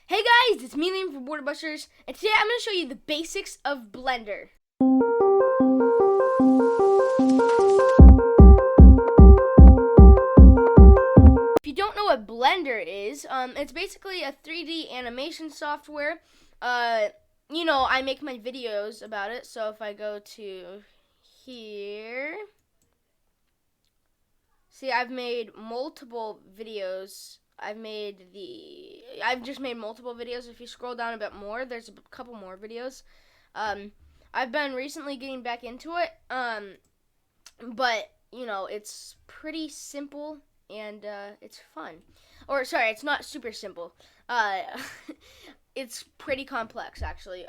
Hey guys, it's me Liam from Border Busters, and today I'm going to show you the basics of Blender. If you don't know what Blender is, it's basically a 3D animation software. I make my videos about it, so if I go to here, see, I've made multiple videos. I've just made multiple videos. If you scroll down a bit more, there's a couple more videos. I've been recently getting back into it, but it's pretty simple and it's fun. Or sorry, it's not super simple. Uh, it's pretty complex actually.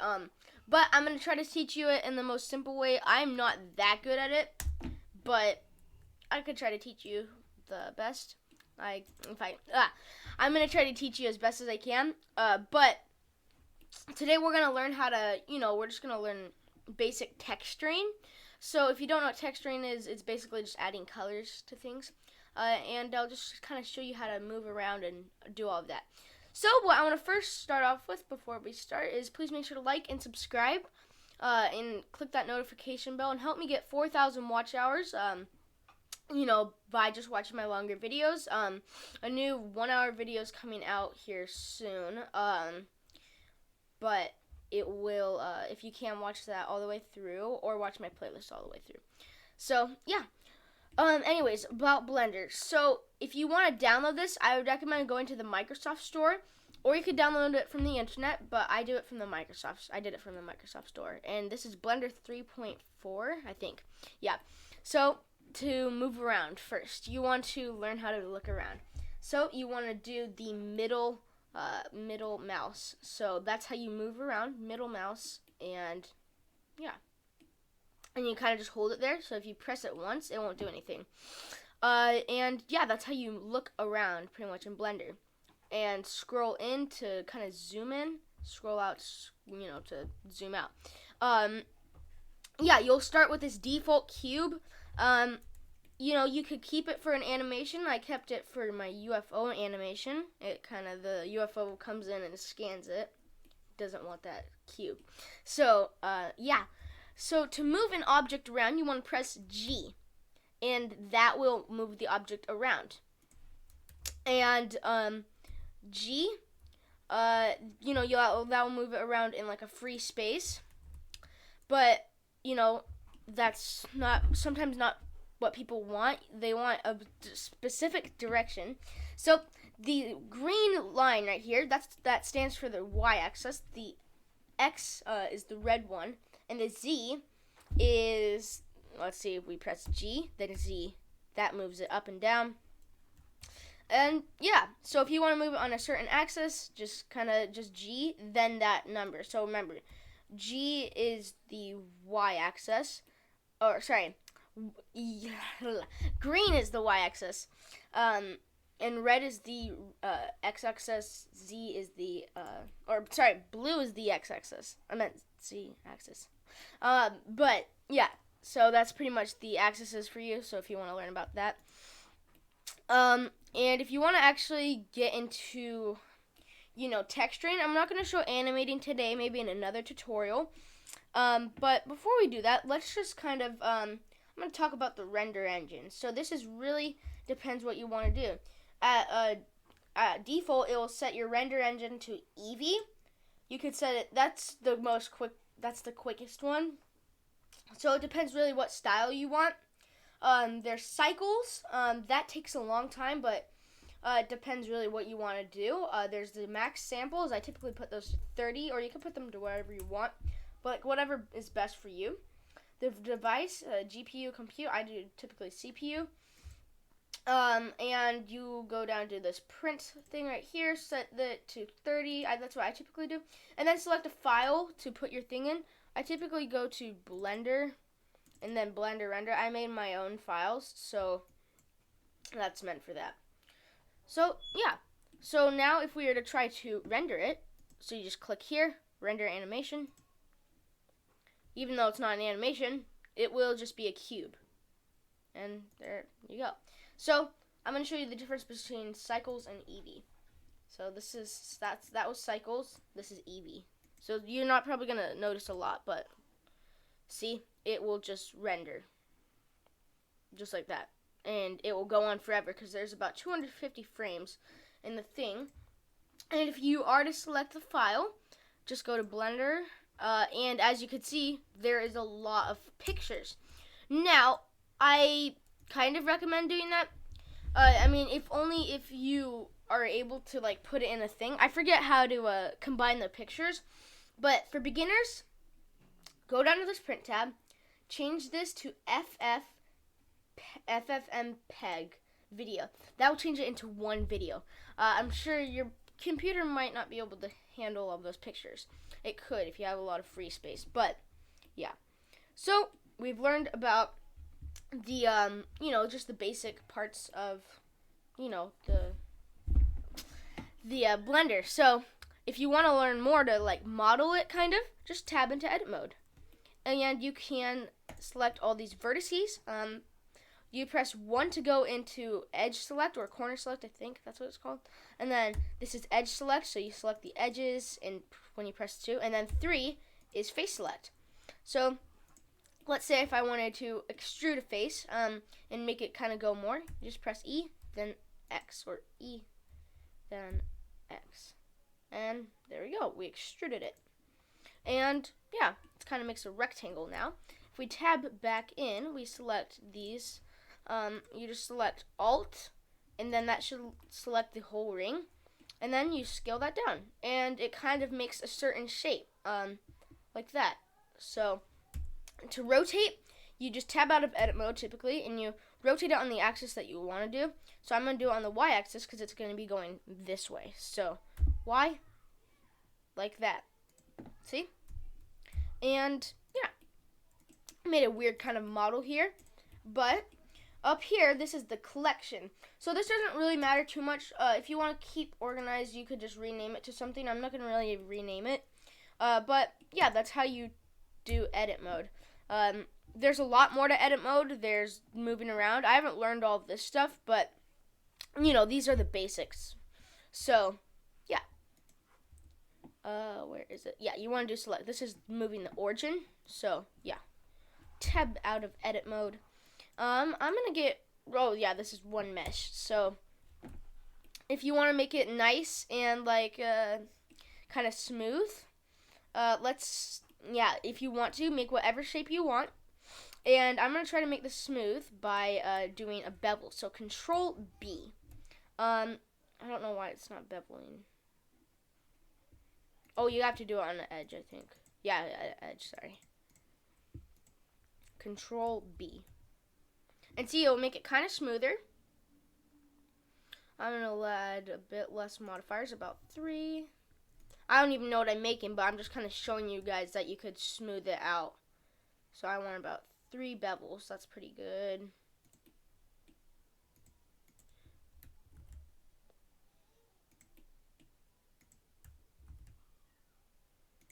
But I'm gonna try to teach you it in the most simple way. I'm not that good at it, but I could try to teach you the best. I'm gonna try to teach you as best as I can. But today we're gonna learn how to, we're just gonna learn basic texturing. So if you don't know what texturing is, it's basically just adding colors to things. And I'll just kind of show you how to move around and do all of that. So what I want to first start off with before we start is please make sure to like and subscribe, and click that notification bell and help me get 4,000 watch hours. By just watching my longer videos. A new 1-hour video is coming out here soon. But it will, if you can watch that all the way through, or watch my playlist all the way through. So, yeah. Anyways, about Blender. So, if you want to download this, I would recommend going to the Microsoft Store, or you could download it from the internet, but I did it from the Microsoft Store. And this is Blender 3.4, I think. Yeah. So, to move around first, you want to learn how to look around. So you want to do the middle mouse. So that's how you move around, middle mouse, and yeah. And you kind of just hold it there. So if you press it once, it won't do anything. And yeah, that's how you look around pretty much in Blender. And scroll in to kind of zoom in, scroll out, to zoom out. Yeah, you'll start with this default cube. You could keep it for an animation. I kept it for my UFO animation. The UFO comes in and scans it. Doesn't want that cube. So, yeah. So to move an object around, you want to press G, and that will move the object around. And, G, that will move it around in like a free space. But, that's sometimes not what people want. They want a specific direction. So the green line right here, that stands for the y-axis. The X is the red one, and the Z is, let's see, if we press G, then Z, that moves it up and down. And yeah, so if you want to move it on a certain axis, just G, then that number. So remember, G is the y-axis, or sorry, green is the y-axis, and red is the x-axis. Z is the blue is the x-axis. I meant z-axis. But yeah, so that's pretty much the axes for you. So if you want to learn about that, and if you want to actually get into texturing, I'm not going to show animating today. Maybe in another tutorial. But before we do that, let's just kind of I'm going to talk about the render engine. So this is really depends what you want to do. At default, it will set your render engine to Eevee. You could set it. That's the quickest one. So it depends really what style you want. There's cycles. That takes a long time, but it depends really what you want to do. There's the max samples. I typically put those to 30, or you can put them to wherever you want, but whatever is best for you. The device, GPU, compute, I do typically CPU. And you go down to this print thing right here, set that to 30. That's what I typically do. And then select a file to put your thing in. I typically go to Blender, and then Blender render. I made my own files, so that's meant for that. So, yeah. So now if we were to try to render it, so you just click here, render animation. Even though it's not an animation, it will just be a cube. And there you go. So I'm going to show you the difference between cycles and Eevee. So that was cycles. This is Eevee. So you're not probably gonna notice a lot, but see, it will just render just like that, and it will go on forever because there's about 250 frames in the thing. And if you are to select the file, just go to Blender, and as you can see, there is a lot of pictures. Now, I kind of recommend doing that. I mean, if you are able to like put it in a thing. I forget how to combine the pictures, but for beginners, go down to this print tab, change this to FFmpeg video. That will change it into one video. I'm sure your computer might not be able to handle all those pictures. It could if you have a lot of free space, but yeah. So we've learned about the just the basic parts of the Blender. So if you want to learn more to like model it, kind of, just tab into edit mode, and you can select all these vertices. You press 1 to go into edge select or corner select, I think that's what it's called. And then this is edge select, so you select the edges and when you press 2. And then 3 is face select. So let's say if I wanted to extrude a face and make it kind of go more, you just press E, then X, or E, then X. And there we go, we extruded it. And yeah, it kind of makes a rectangle now. If we tab back in, we select these. You just select Alt, and then that should select the whole ring, and then you scale that down, and it kind of makes a certain shape, like that. So to rotate, you just tab out of edit mode typically, and you rotate it on the axis that you want to do. So I'm going to do it on the Y axis because it's going to be going this way. So Y, like that. See? And yeah, I made a weird kind of model here, but up here, this is the collection. So this doesn't really matter too much. If you want to keep organized, you could just rename it to something. I'm not going to really rename it. But yeah, that's how you do edit mode. There's a lot more to edit mode. There's moving around. I haven't learned all of this stuff, but these are the basics. So yeah. Where is it? Yeah, you want to do select. This is moving the origin. So yeah. Tab out of edit mode. I'm gonna get, oh yeah, this is one mesh. So if you want to make it nice and like kind of smooth, if you want to, make whatever shape you want. And I'm gonna try to make this smooth by doing a bevel. So Control B. I don't know why it's not beveling. Oh, you have to do it on the edge, I think. Yeah, edge, sorry. Control B. And see, it'll make it kind of smoother. I'm going to add a bit less modifiers, about 3. I don't even know what I'm making, but I'm just kind of showing you guys that you could smooth it out. So I want about 3 bevels. That's pretty good.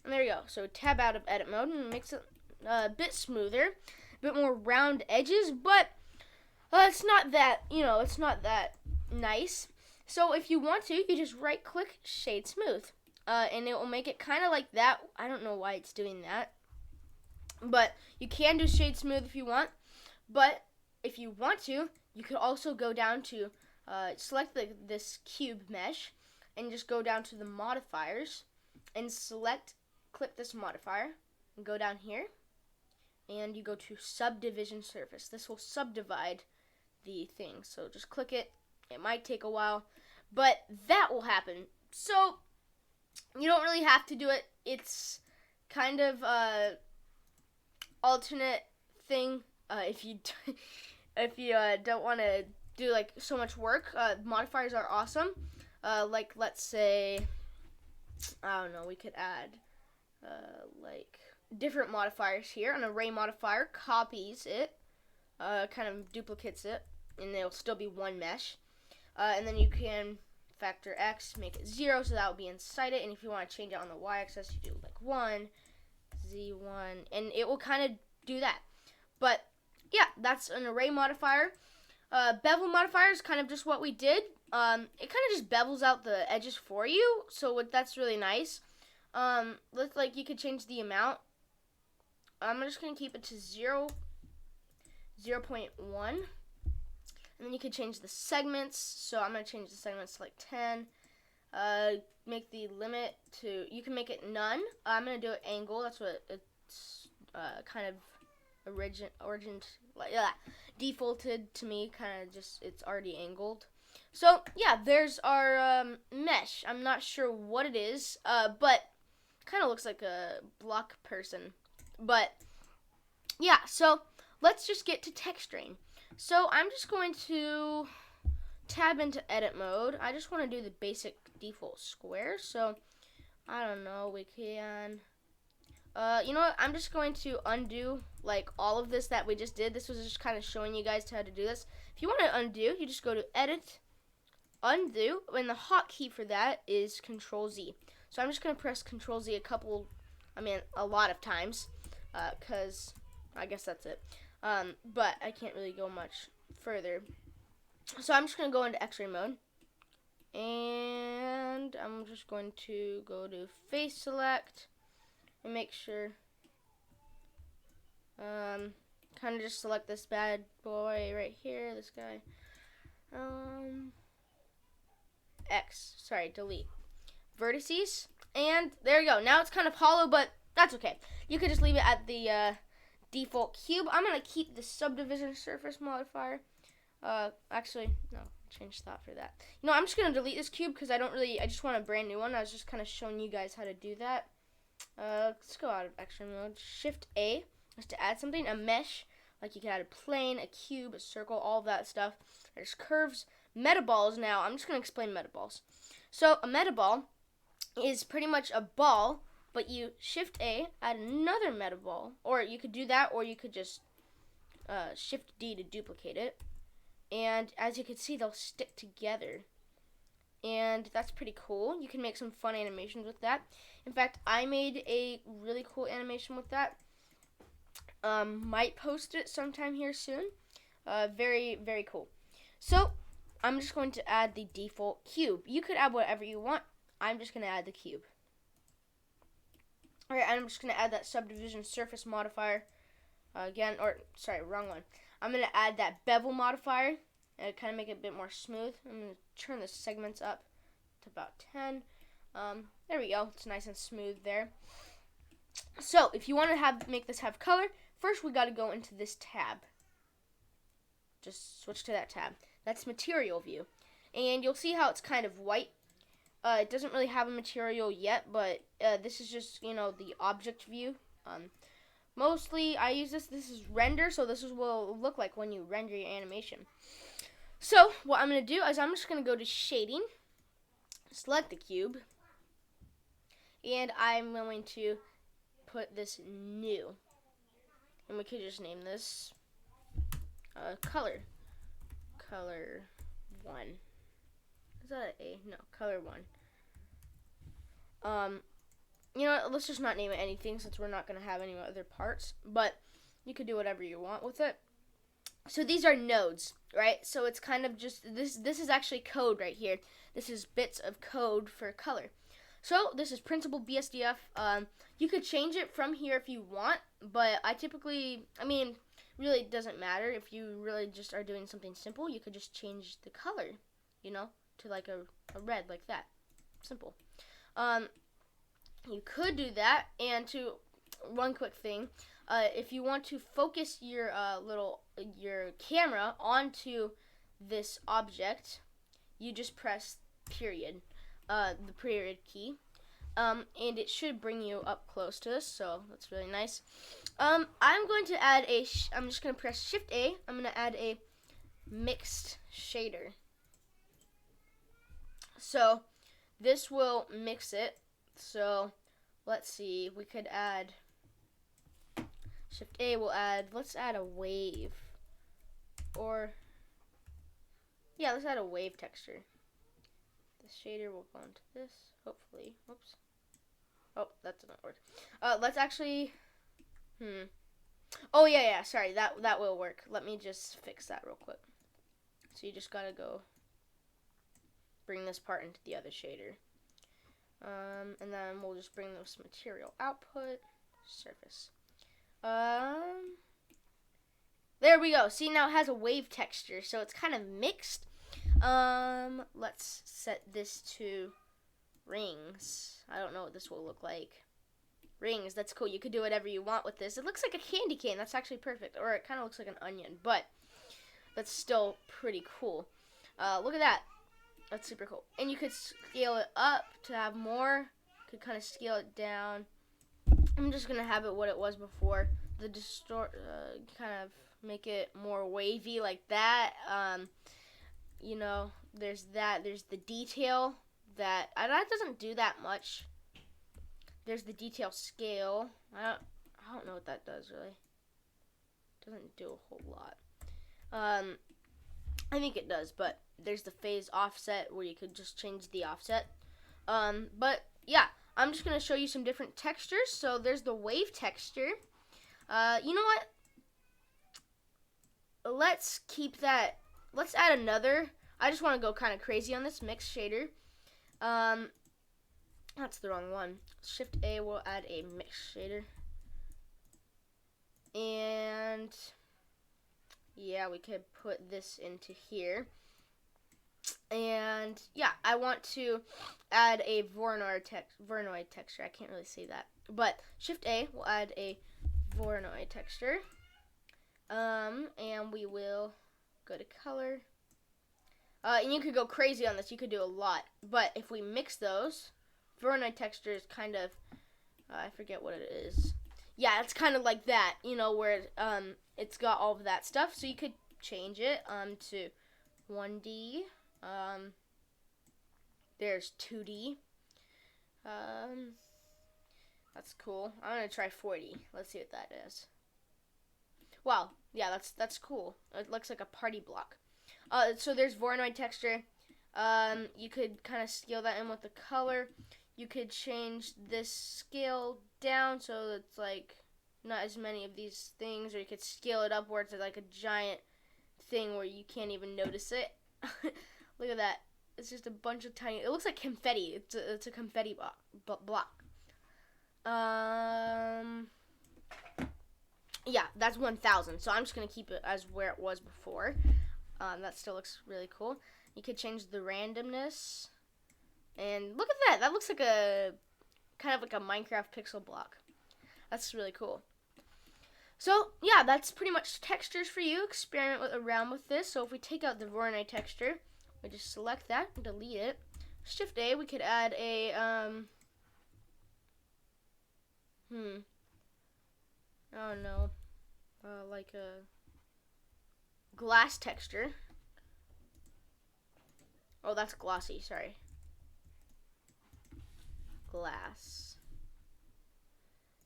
And there you go. So tab out of edit mode and makes it a bit smoother, a bit more round edges, but it's not that, it's not that nice. So if you want to, you just right click shade smooth, and it will make it kind of like that. I don't know why it's doing that, but you can do shade smooth if you want. But if you want to, you could also go down to select this cube mesh and just go down to the modifiers and click this modifier and go down here, and you go to subdivision surface. This will subdivide the thing. So just click it. It might take a while, but that will happen. So you don't really have to do it. It's kind of a alternate thing. If you don't want to do like so much work, modifiers are awesome. Like let's say, I don't know, we could add like different modifiers here. An array modifier copies it, kind of duplicates it, and it'll still be one mesh. And then you can factor X, make it 0, so that will be inside it. And if you want to change it on the Y-axis, you do like 1, Z1, and it will kind of do that. But yeah, that's an array modifier. Bevel modifier is kind of just what we did. it kind of just bevels out the edges for you, so that's really nice. Let's like you could change the amount. I'm just gonna keep it to 0.1, and then you can change the segments. So I'm gonna change the segments to like 10. Make the limit to, you can make it none. I'm gonna do it angle. That's what it's kind of defaulted to me. Kind of just, it's already angled. So yeah, there's our mesh. I'm not sure what it is, but kind of looks like a block person. But yeah, so let's just get to texturing. So I'm just going to tab into edit mode. I just want to do the basic default square. So I don't know, we can you know what, I'm just going to undo like all of this that we just did. This was just kind of showing you guys how to do this. If you want to undo, you just go to edit, undo, and the hotkey for that is Control Z. So I'm just going to press Control Z a lot of times, because I guess that's it. But I can't really go much further. So I'm just going to go into X-ray mode. And I'm just going to go to face select and make sure, kind of just select this bad boy right here, this guy. Delete. Vertices. And there you go. Now it's kind of hollow, but that's okay. You could just leave it at the default cube. I'm going to keep the subdivision surface modifier. Actually, no, change that for that. You know, I'm just going to delete this cube because I just want a brand new one. I was just kind of showing you guys how to do that. Let's go out of X-ray mode. Shift A is to add something, a mesh. Like you can add a plane, a cube, a circle, all of that stuff. There's curves. Metaballs now. I'm just going to explain metaballs. So a metaball is pretty much a ball, but you Shift A, add another metaball. Or you could do that, or you could just Shift D to duplicate it. And as you can see, they'll stick together. And that's pretty cool. You can make some fun animations with that. In fact, I made a really cool animation with that. Might post it sometime here soon. Very, very cool. So, I'm just going to add the default cube. You could add whatever you want. I'm just going to add the cube. Alright, I'm just going to add that subdivision surface modifier. Wrong one. I'm going to add that bevel modifier and kind of make it a bit more smooth. I'm going to turn the segments up to about 10. There we go. It's nice and smooth there. So, if you want to make this have color, first we got to go into this tab. Just switch to that tab. That's material view. And you'll see how it's kind of white. It doesn't really have a material yet, but this is just, the object view. Mostly, I use this. This is render, so this is what it will look like when you render your animation. So, what I'm going to do is I'm just going to go to shading, select the cube, and I'm going to put this new. And we could just name this color 1. Is that an A? No, color 1. Let's just not name it anything since we're not going to have any other parts. But you could do whatever you want with it. So these are nodes, right? So it's kind of just, this is actually code right here. This is bits of code for color. So this is printable BSDF. You could change it from here if you want. But really it doesn't matter. If you really just are doing something simple, you could just change the color, to like a red like that. Simple. You could do that, and one quick thing, if you want to focus your camera onto this object, you just press period, the period key, and it should bring you up close to this, so that's really nice. I'm going to add I'm just going to press Shift A, I'm going to add a mixed shader. So this will mix it. So let's see, we could add Shift A, let's add a wave. Let's add a wave texture. The shader will go into this, hopefully. Whoops. Oh, that didn't work. Let's actually, Oh yeah, sorry, that will work. Let me just fix that real quick. So you just gotta go bring this part into the other shader. And then we'll just bring this material output, surface. There we go. See, now it has a wave texture, so it's kind of mixed. Let's set this to rings. I don't know what this will look like. Rings, that's cool. You could do whatever you want with this. It looks like a candy cane. That's actually perfect. Or it kind of looks like an onion, but that's still pretty cool. Look at that. That's super cool. And you could scale it up to have more. Could kind of scale it down. I'm just going to have it what it was before. The kind of make it more wavy like that. You know, there's that. There's the detail that doesn't do that much. There's the detail scale. I don't know what that does really. Doesn't do a whole lot. I think it does, but there's the phase offset where you could just change the offset. But yeah, I'm just gonna show you some different textures. So there's the wave texture. You know what? Let's keep that. Let's add another. I just want to go kind of crazy on this mix shader. That's the wrong one. Shift A will add a mix shader. And yeah, we could put this into here. And yeah, I want to add a Voronoi texture. I can't really say that. But Shift A will add a Voronoi texture. And we will go to color. And you could go crazy on this. You could do a lot. But if we mix those, Voronoi texture is kind of, I forget what it is. Yeah, it's kind of like that, you know, where it's got all of that stuff. So you could change it to 1D. There's 2D. That's cool. I'm gonna try 4D. Let's see what that is. Wow, yeah, that's cool. It looks like a party block. So there's Voronoi texture. You could kind of scale that in with the color. You could change this scale down so it's like not as many of these things, or you could scale it up where it's like a giant thing where you can't even notice it. Look at that. It's just a bunch of tiny. It looks like confetti. It's a confetti block. Yeah, that's 1,000. So I'm just gonna keep it as where it was before. That still looks really cool. You could change the randomness. And look at that. That looks like a kind of like a Minecraft pixel block. That's really cool. So yeah, that's pretty much textures for you. Experiment around with this. So if we take out the Voronoi texture, we just select that and delete it. Shift A, we could add a I don't know, like a glass texture. Oh, that's glossy. Sorry. Glass.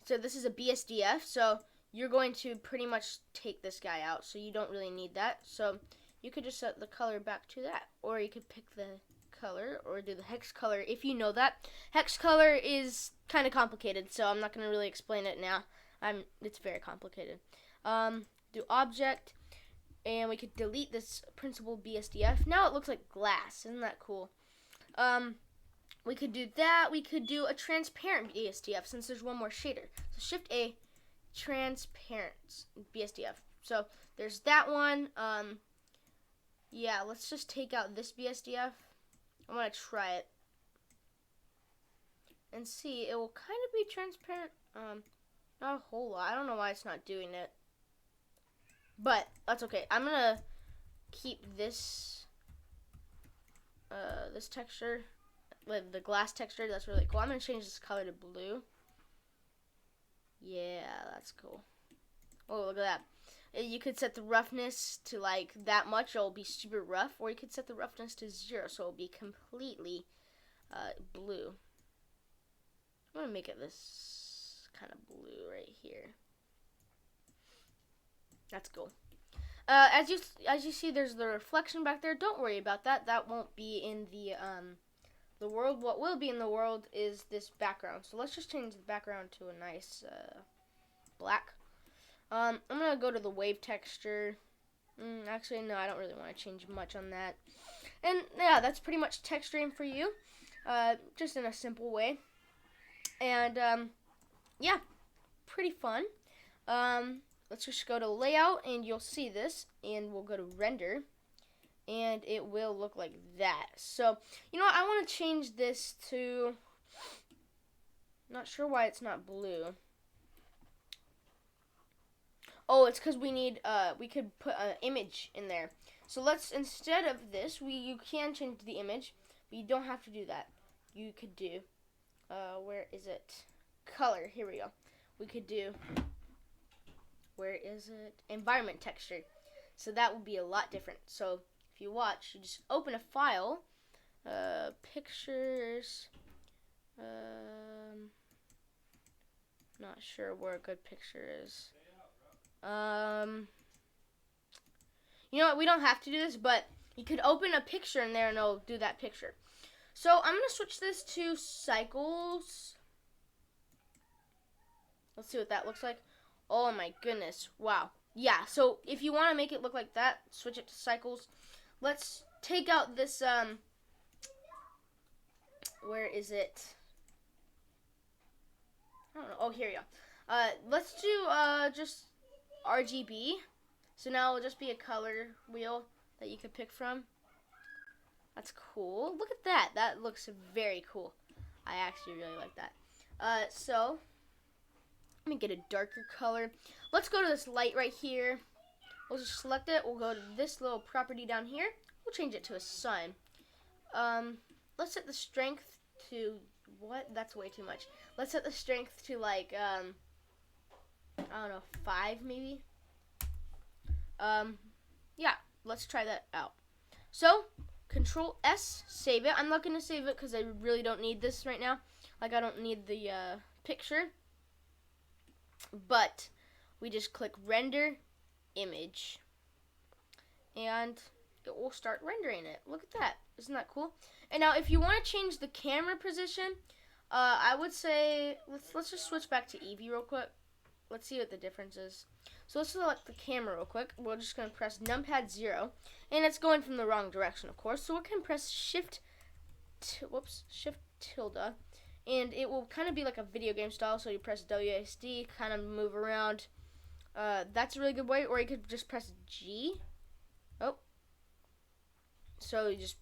So this is a BSDF, so you're going to pretty much take this guy out, so you don't really need that. So you could just set the color back to that, or you could pick the color or do the hex color if you know that. Hex color is kind of complicated, so I'm not going to really explain it now. It's very complicated. Do object, and we could delete this principal BSDF. Now it looks like glass. Isn't that cool? We could do that. We could do a transparent BSDF since there's one more shader. So Shift A, transparent BSDF. So there's that one. Yeah, let's just take out this BSDF. I want to try it and see. It will kind of be transparent. Not a whole lot. I don't know why it's not doing it, but that's okay. I'm gonna keep this this texture. The glass texture, that's really cool. I'm going to change this color to blue. Yeah, that's cool. Oh, look at that. You could set the roughness to like that much, it'll be super rough, or you could set the roughness to 0, so it'll be completely blue. I'm going to make it this kind of blue right here. That's cool. As you see, there's the reflection back there. Don't worry about that. That won't be in the world. What will be in the world is this background. So let's just change the background to a nice black. I'm going to go to the wave texture. Actually, no, I don't really want to change much on that. And yeah, that's pretty much texturing for you, just in a simple way. And yeah, pretty fun. Let's just go to layout, and you'll see this, and we'll go to render, and it will look like that. So, you know what, I want to change this to, not sure why it's not blue. Oh, it's because we need, we could put an image in there. So let's, instead of this, you can change the image, but you don't have to do that. You could do, where is it? Color, here we go. We could do, where is it? Environment texture. So that would be a lot different. So if you watch, you just open a file, pictures, not sure where a good picture is. You know what, we don't have to do this, but you could open a picture in there and it'll do that picture. So I'm going to switch this to cycles. Let's see what that looks like. Oh my goodness, wow. Yeah, so if you want to make it look like that, switch it to cycles. Let's take out this, where is it? I don't know. Oh, here we go. Let's do just RGB. So now it'll just be a color wheel that you could pick from. That's cool. Look at that. That looks very cool. I actually really like that. So let me get a darker color. Let's go to this light right here. We'll just select it. We'll go to this little property down here. We'll change it to a sun. Let's set the strength to, what? That's way too much. Let's set the strength to like, I don't know, 5 maybe. Yeah, let's try that out. So, Control S, save it. I'm not going to save it because I really don't need this right now. Like, I don't need the picture. But we just click render image, and it will start rendering it. Look at that. Isn't that cool? And now if you want to change the camera position, I would say let's just switch back to Eevee real quick. Let's see what the difference is. So let's select the camera real quick. We're just going to press numpad 0, and it's going from the wrong direction, of course. So we're going to press shift tilde, and it will kind of be like a video game style. So you press WASD, kind of move around. That's a really good way. Or you could just press G. Oh. So you just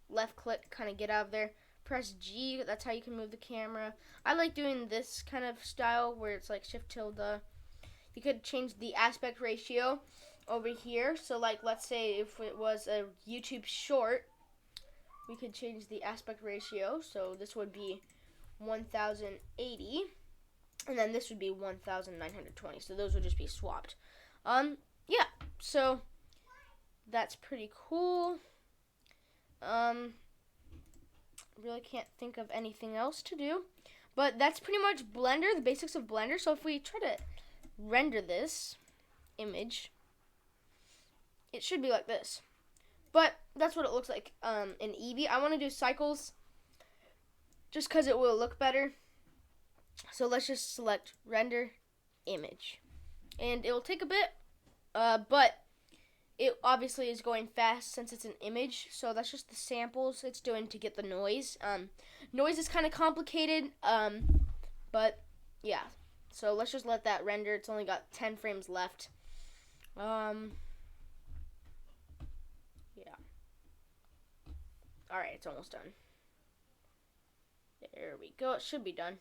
left click, kind of get out of there. Press G. That's how you can move the camera. I like doing this kind of style where it's like shift tilde. You could change the aspect ratio over here. So like, let's say if it was a YouTube short, we could change the aspect ratio. So this would be 1080, and then this would be 1920. So those would just be swapped. Yeah, so that's pretty cool. Really can't think of anything else to do, but that's pretty much Blender, the basics of Blender. So if we try to render this image, it should be like this, but that's what it looks like in Eevee. I want to do cycles just because it will look better. So let's just select render image, and it will take a bit, but it obviously is going fast since it's an image. So that's just the samples it's doing to get the noise. Noise is kind of complicated, but yeah. So let's just let that render. It's only got 10 frames left. Yeah. Alright, it's almost done. There we go. It should be done.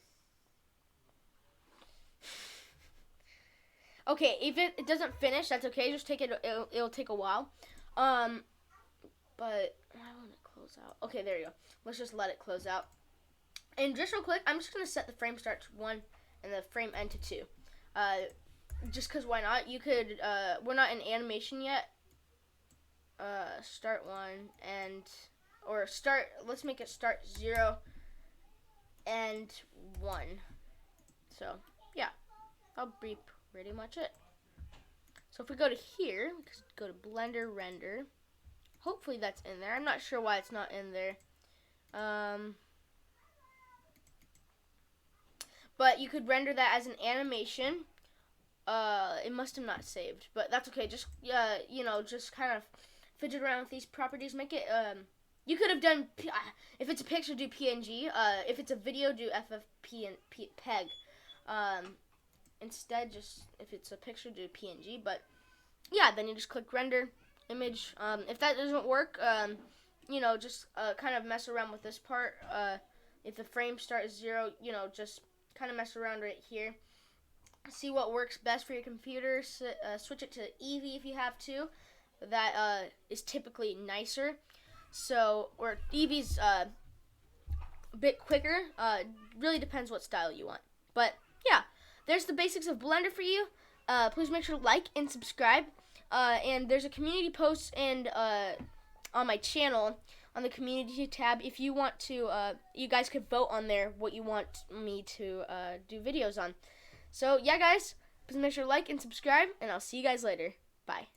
Okay, if it doesn't finish, that's okay. Just take it. It'll take a while. But why won't it close out? Okay, there you go. Let's just let it close out. And just real quick, I'm just gonna set the frame start to 1 and the frame end to 2. Just cause why not? You could. We're not in animation yet. Start 1 and or start. Let's make it start 0 and 1. So yeah, I'll be pretty much it. So if we go to here, we can go to Blender Render. Hopefully that's in there. I'm not sure why it's not in there. But you could render that as an animation. It must have not saved, but that's okay. Just you know, just kind of fidget around with these properties. Make it You could have done, if it's a picture, do PNG. If it's a video, do FFP and PEG. Instead, just if it's a picture, do PNG. But yeah, then you just click render image. If that doesn't work, just kind of mess around with this part. If the frame start is 0, just kind of mess around right here. See what works best for your computer. Switch it to Eevee if you have to. That is typically nicer. So, or Eevee's a bit quicker. Really depends what style you want. But yeah, there's the basics of Blender for you. Please make sure to like and subscribe. And there's a community post and on my channel on the community tab. If you want to, you guys could vote on there what you want me to do videos on. So yeah, guys, please make sure to like and subscribe, and I'll see you guys later. Bye.